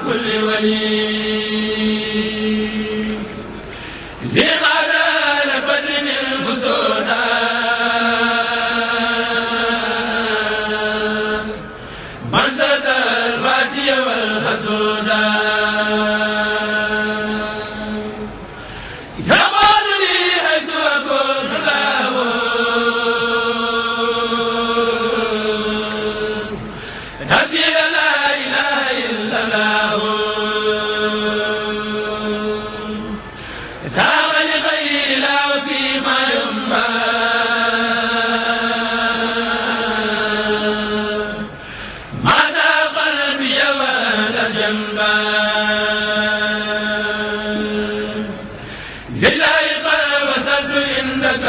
كل ولي لغدار بدر الحسودا من زاد الواسي والحسودا يقول لي حيث أكون له نفسي لا إله إلا الله ساغ لغير الله فيما ينبى ماذا قلبي ولا جنبا لله قلب وسد عندك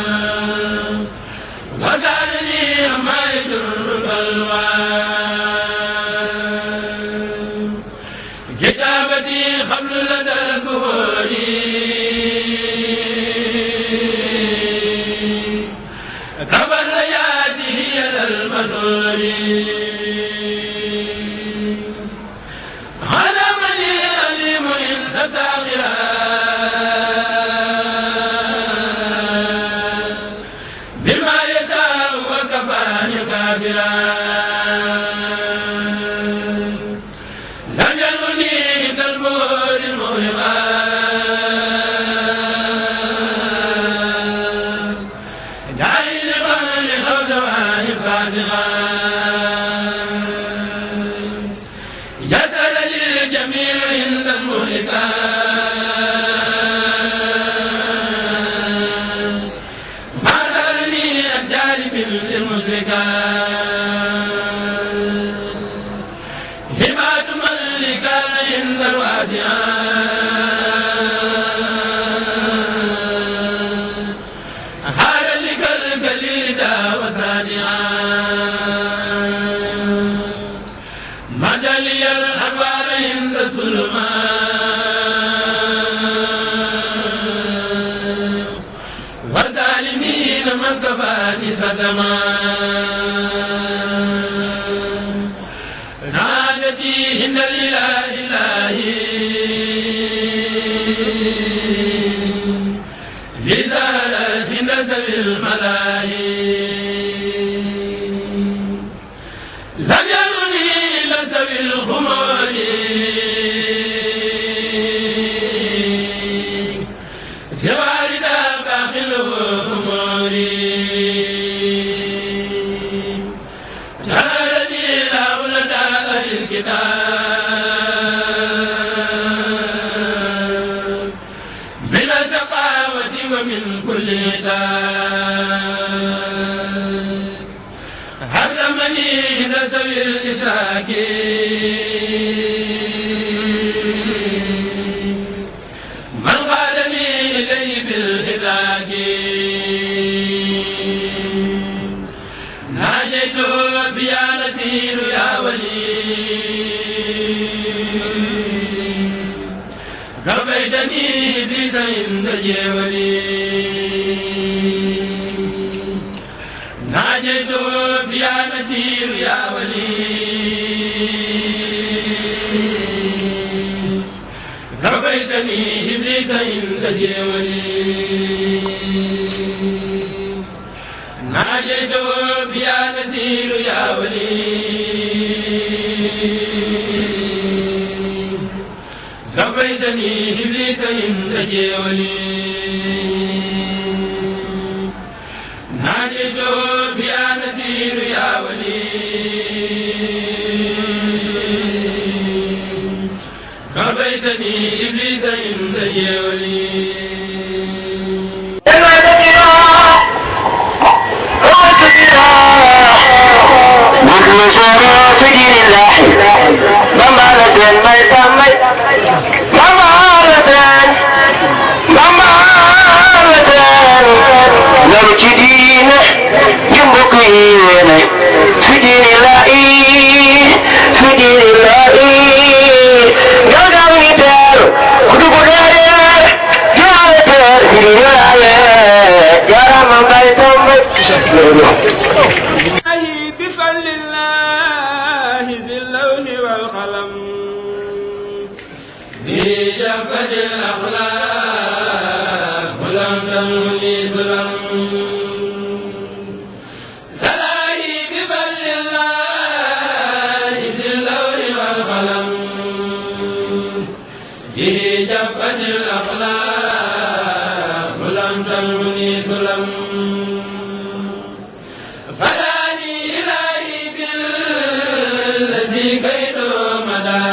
الوان وزارني ما يدر بالوان كتابتي قبل لدى البهور كبر ياتي الى المنور علمني عليم ان تساغرا بما يشاء وكفاني كافرا لم يلغني كالبور المغرقات داعي لقول خودوان فاسقات يسأل للجميع عند المهلكات ما سألني الجالب للمشركات هبات من كان عند الواسعات هذا لك الكليل دا وسانعات مدى لي الأنوار عند الظلمات وظالمين من كفاني صدمات سعادتي عند الإله إلهي لزالت عند ذوي الملاهي لم يرني لذوي الخمور زوارد باقي الأمور جارني لا ولد أهل الكتاب من الشقاوة ومن كل داء حرمني ذوي الإشراك من قادني إليه بالإدراك ناجيته بيا نسير يا ولي كفيتني إبليس عند جولي ناجيته بيا نسير يا ولي كفيتني إبليس عند جولي ناجيته بيا نسير يا ولي كفيتني إبليس عند جولي ناجيته بيا نسير يا ولي كفيتني إبليس عند جولي في دين الله ماما لسان ما يسمي ماما لسان لو تدين يمبكين في دين الله قال نتار كتب غير أبد الأخلاق لم تنمني سلم فداني إلهي بالذي كيد مدى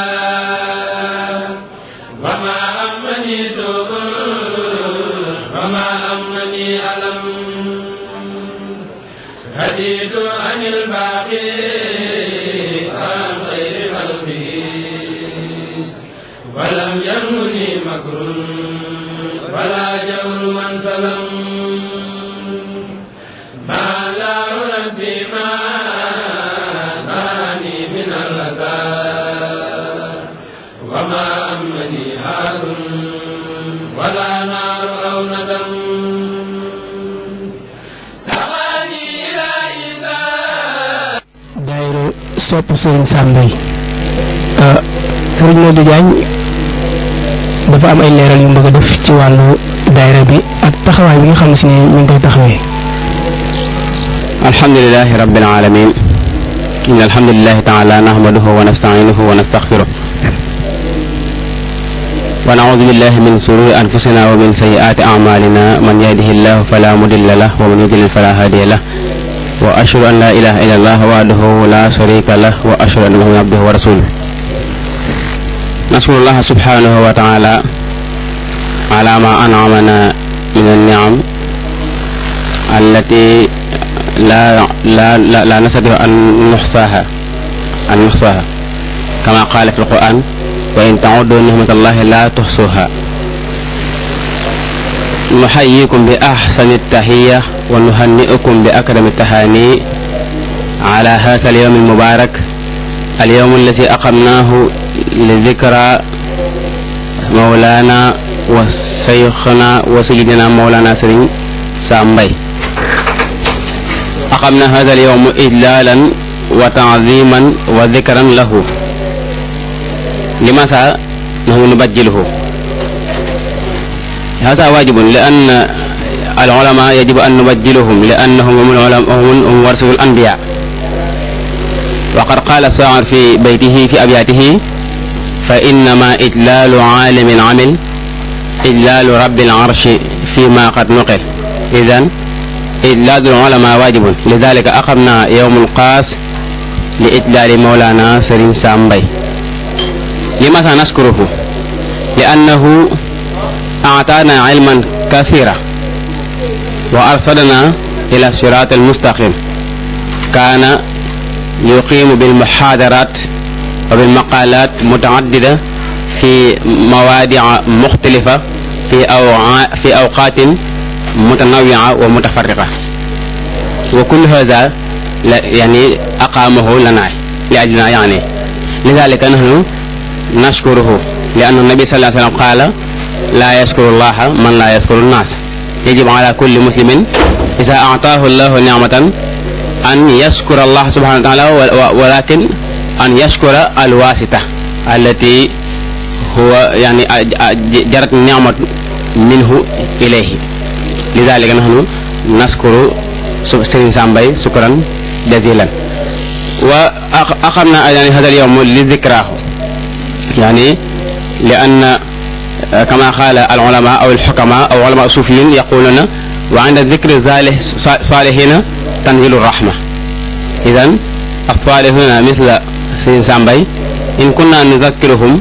وما أمني سوء وما أمني ألم هديت عن الباقي عن غير خلقه ولم يمني مكر ولا جور من سلم ما لا ربي ما ناني من الأسى وما أمني هار ولا نار أو ندم sopp Serigne Sam Mbaye Serigne Modou Diagne dafa am ay leeral yu bëgg a def ci wàllu daayira bi ak taxawaay bi nga xam ne si ne ñu ngi koy taxawee. alhamdulilahi rabbil alamin inna alhamdulillahi taala nahmaduhu wa nasta'inuhu wa nastaghfiruh wa na'udhu billahi min sururi anfusina wa min sayyiati a'malina man yahdihillahu fala mudilla lahu wa man yudlil fala hadiya lahu wa ashhadu an la ilaha illallah wahdahu la sharika lahu wa ashhadu anna muhammadan abduhu wa rasuluhu nas'alullaha subhanahu wa ta'ala ala ma an'amana min an-ni'am allati la nastati'u an nuhsaha kama qala fi al-Qur'an wa in ta'uddu ni'matallahi la tuhsuha نحييكم بأحسن التحية ونهنئكم بأكرم التهاني على هذا اليوم المبارك اليوم الذي أقمناه لذكرى مولانا وشيخنا وسيدنا مولانا سيرين سام مباي أقمنا هذا اليوم إجلالا وتعظيما وذكرا له لماذا نحن نبجله هذا واجب لأن العلماء يجب أن نبجلهم لأنهم هم ورثة الأنبياء وقد قال الشاعر في بيته في أبياته فإنما إجلال عالم عمل إجلال رب العرش فيما قد نقل إذن إجلال العلماء واجب لذلك أقمنا يوم القاس لإجلال مولانا سيرين سام مباي لماذا نشكره لأنه أعطانا علما كثيرا وأرشدنا إلى الصراط المستقيم كان يقيم بالمحاضرات وبالمقالات متعددة في مواضيع مختلفة في أوقات متنوعة ومتفرقة وكل هذا يعني أقامه لنا لأجلنا يعني لذلك نحن نشكره لأن النبي صلى الله عليه وسلم قال لا يشكر الله من لا يشكر الناس يجب على كل مسلم إذا أعطاه الله نعمة أن يشكر الله سبحانه وتعالى ولكن أن يشكر الواسطة التي هو يعني جرت النعمة منه إليه لذلك نحن نشكر سيرين سام مباي شكرا جزيلا وأقمنا يعني هذا اليوم لذكراه يعني لأن كما قال العلماء أو الحكماء أو علماء الصوفيين يقولون وعند ذكر الصالحين تنزل الرحمة إذن الصالحون مثل سيرين سام مباي إن كنا نذكرهم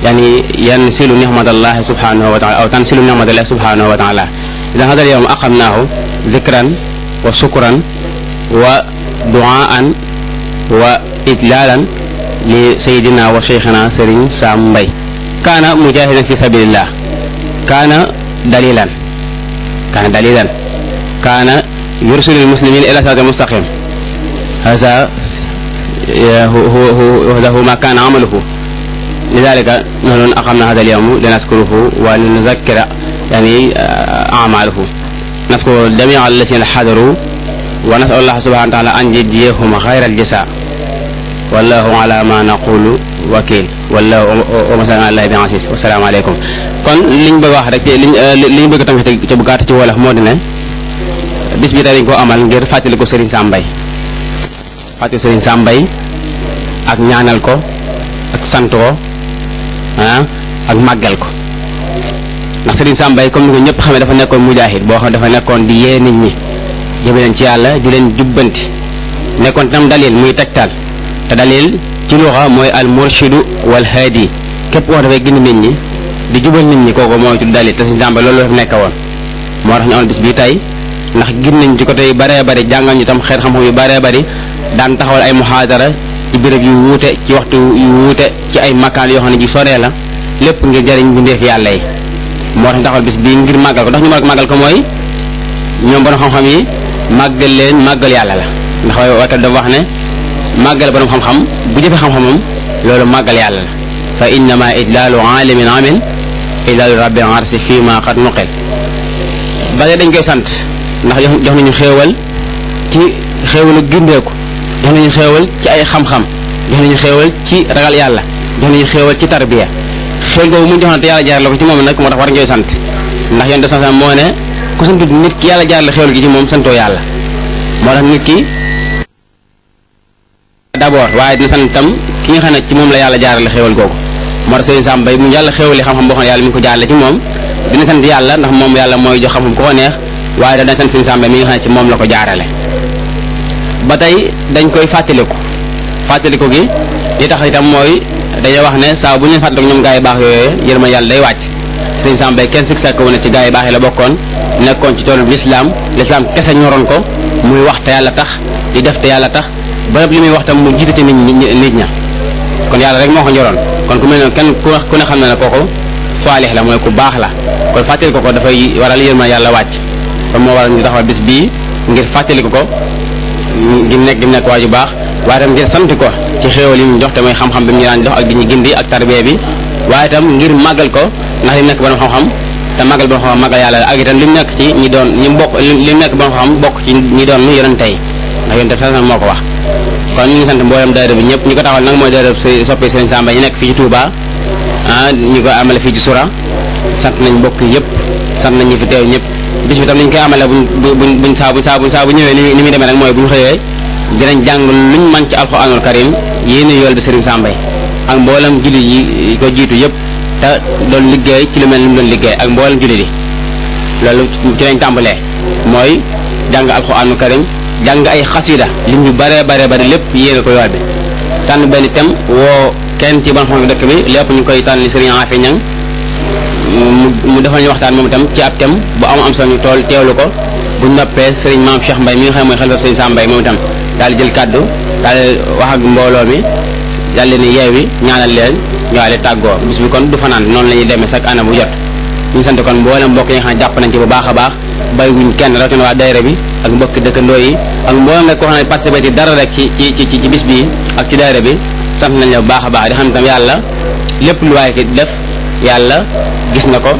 يعني ينسل نعمة الله سبحانه وتعالى أو تنسل نعمة الله سبحانه وتعالى إذا هذا اليوم أقمناه ذكرا وشكرا ودعاء وإجلالا لسيدنا وشيخنا سيرين سام مباي كان مجاهدا في سبيل الله كان دليلا كان يرسل المسلمين إلى صراط المستقيم هذا هو ما كان عمله لذلك نحن أقمنا هذا اليوم لنذكره ولنذكر يعني أعماله نذكر جميع الذين حضروا ونسأل الله سبحانه وتعالى أن يجزيهم خير الجزاء والله على ما نقول وكيل والله ومسألنا الله بن عزيز والسلام عليكم kon liñ bëgg wax rek liñ bëgg tamit ci bu gàtt ci wolof moo di ne bis bi dañ ko amal ngir fàttali ko Serigne Sam Mbaye fàttali Serigne Sam Mbaye ak ñaanal ko ak sant ko ak màggal ko ndax Serigne Sam Mbaye comme ni ko ñëpp xamee dafa nekkoon mujaahid boo xam ne dafa nekkoon di yee nit ñi jëme leen ci yàlla di leen jubbanti nekkoon tam dalil muy tegtal te dalil ci luxa mooy al murshidu wal haadi képp koo dafay gindi nit ñi di jubal nit ñi kooku mooy tudd dalil te Serigne Sam Mbaye loolu la nekk woon moo tax ñu amoon bis bii tey ndax gis nañ ci côté yu bëree bëri jàngal ñu tam xeet xam-xam yu bëree bëri daan taxawal ay muhaadara ci béréb yu wuute ci waxtu yu wuute ci ay makkaan yoo xam ne ji soree la lépp ngir jëriñ bindeef yàlla yi moo tax ñu taxawal bis bii ngir màggal ko ndax ñu màggal ko mooy ñoom borom xam-xam yi màggal leen màggal yàlla la ndax waykat dafa wax ne màggal borom xam-xam bu jëfee xam-xamam loolu màggal yàlla la fa innama idlaalu aalimin amil idlaalu rabbil arsi fii ma qad nuqil ba dañ koy sant ndax jox nañu xéewal ci xéewalu gindeeku jox nañu xéewal ci ay xam-xam jox nañu xéewal ci ragal yàlla jox nañu xéewal ci tarbiya xéewal googu mu jox na te yàlla jaar la ko ci moom nag moo tax war ñooy sant ndax yoon de sant moo ne ku sant nit ki yàlla jaar la xéewal gi ci moom santoo yàlla moo tax nit ki d'abord waaye dina sant tam ki nga xam ne ci moom la yàlla jaarale xéewal googu moo tax Serigne Sam Mbaye mu yàlla xéewali xam-xam boo xam ne yàlla mi ngi ko jaarale ci moom dina sant yàlla ndax moom yàlla mooy jox xam-xam ku ko neex waaye dana sant Serigne Sam Mbaye mi nga xam ne ci moom la ko jaarale ba tey dañ koy fàttaliku gi li tax itam mooy dañoo wax ne saa bu ñu fàttaliku ñoom gaa yi baax yooyu yërma yàlla day wàcc Serigne Sam Mbaye kenn sikk sàkk wu ne ci gaa yi baax yi la bokkoon nekkoon ci toolu lislaam kese ñoroon ko muy wax te yàlla tax di def te yàlla tax ba li muy wax tam mu jiite ci nit ña kon yàlla rek moo ko ñoroon kon ku mel ne kenn ku ne xam na ne kooku saalix la mooy ku baax la kon fàttali ko dafay waral yërma yàlla wàcc kon moo waral ñu taxawal bis bii ngir fàttali ko gi nekk waaju baax waaye tam ngir sant ko ci xéewal yi mu jox te mooy xam-xam bi mu ñu daan jox ak di ñu gindi ak tarbiya bi waaye tam ngir màggal ko ndax li mu nekk borom xam-xam te màggal borom xam-xam màggal yàlla ak itam li mu nekk ci ñi doon ñi bokk li mu nekk borom xam-xam bokk ci ñi doon yonent tey ndax yonent sax moo ko wax kon ñu ngi sant mboolem daayira bi ñëpp ñi ko taxawal nag mooy daayira soppee Serigne Sam Mbaye ñu nekk fii ci Touba ñi ko amale fii ci Soura sant nañ mbokk yëpp sant nañ ñi fi teew ñëpp bis bi tam niñ koy amale buñ saa bu ñëwee ni muy demee rek mooy bu ñu xëyee dinañ jàng luñ mën ci alxuraanul karim yéene yool bi Serigne Sam Mbaye ak mboolem jullit yi ko jiitu yëpp te doon liggéey ci lu mel ni mu doon liggéey ak mboolem jullit yi loolu ci lañ tàmbalee mooy jàng alxuraanul karim jàng ay xasida lim yu bare lépp yéene ko yool bi tànn benn thème woo kenn ci ban xam dëkk bi lépp ñu koy tànn li Serigne Afia Niang mu defal ñu waxtaan moom itam ci ab thème bu am solo ñu teewlu ko bu noppee Serigne Maam Cheikh Mbaye mi nga xam ne mooy xalifa Serigne Sam Mbaye moom itam daal di jël kàddu daal di wax ak mbooloo mi daal leen yeewi ñaanal leen ñëwaale tàggoo bis bi kon du fanaan noonu la ñuy demee chaque année bu jot ñu sant kon mboolem mbokk yi nga xam ne jàpp nañ ci bu baax a baax bàyyiwuñ kenn rawatina waa daayira bi ak mbokki dëkkandoo yi ak mboolem rek koo xam ne participé ci dara rek ci bis bi ak ci daayira bi sant nañ la bu baax a baax di xam itam yàlla lépp lu waaye ki def yàlla gis na ko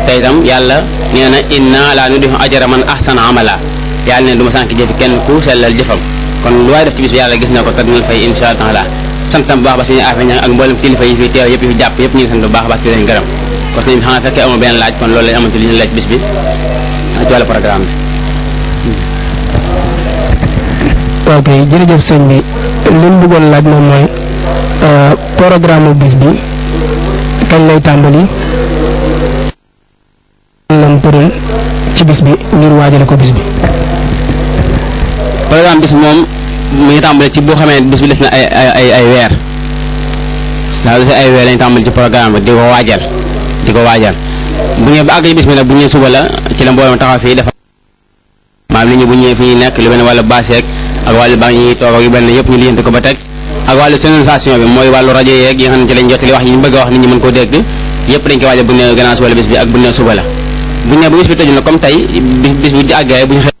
te itam yàlla nee na inna la nudihu ajra man ahsana amala yàlla ne du ma sànk jëfi kenn ku sellal jëfam kon lu waaye def ci bis bi yàlla gis na ko te dina fay insha Allah santam bu baax ba suñu affaire ña ak mboolem kilifa yi fi teew yëpp yi fi jàpp yëpp ñu ngi sant bu baax a baax di leen gërëm kon sëñ bi xanaa fekkee amul benn laaj kon loolu lañ amoon ci li ñu laaj bis bi ci wàllu programme bi. ok jërëjëf sëñ bi li ñu bëggoon laaj moom mooy programme bis bi kañ lay tàmbali lan tëral ci bis bi ngir waajale ko bis bi. programme bis bi moom mu ngi tàmbali ci boo xamee bis bi des na ay weer saa des ay weer lañu tàmbali ci programme bi di ko waajal bu ñëwee ba àgg ci bis bi nag bu ñëwee suba la ci la mbooloo taxaw fii dafa maanaam nit ñi bu ñëwee fi ñuy nekk lu mel ne wàllu bâche ak wàllu banc yi toog ak yu mel ne yëpp ñu lijjanti ko ba teg ak wàllu sonorisation bi mooy wàllu rajo yeeg yi nga xam ne ci lañ jotali wax yi ñu bëgg a wax nit ñi mën koo dégg yëpp dañ koy waajal bu ñu nee gannaaw suba la bis bi ak bu ñu nee suba la bu ñu nee bu bis bi tëju na comme tey bis bu àggee bu ñu xëy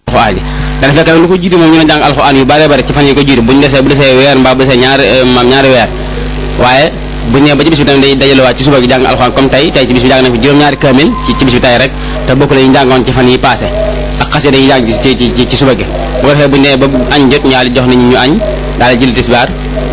alxuraan ji dana fekk nag lu ko jiitu moom ñu ne jàng alxuraan yu bare bare ci fan yi ko jiitu bu desee weer mbaa bu desee ñaari weer waaye bu ñu nee ba ci bis bi tamit day dajalewaat ci suba gi jàng alxuraan comme tey ci bis bi jàng na fi juróom-ñaari kaamil ci bis bi tey rek te bokk la ñu jàngoon ci fan yi passé ak xasida yi jàng ci suba gi bu ko defee bu ñu nee ba añ jot ñu daal di jox nit ñi ñu añ daal di jël tisbaar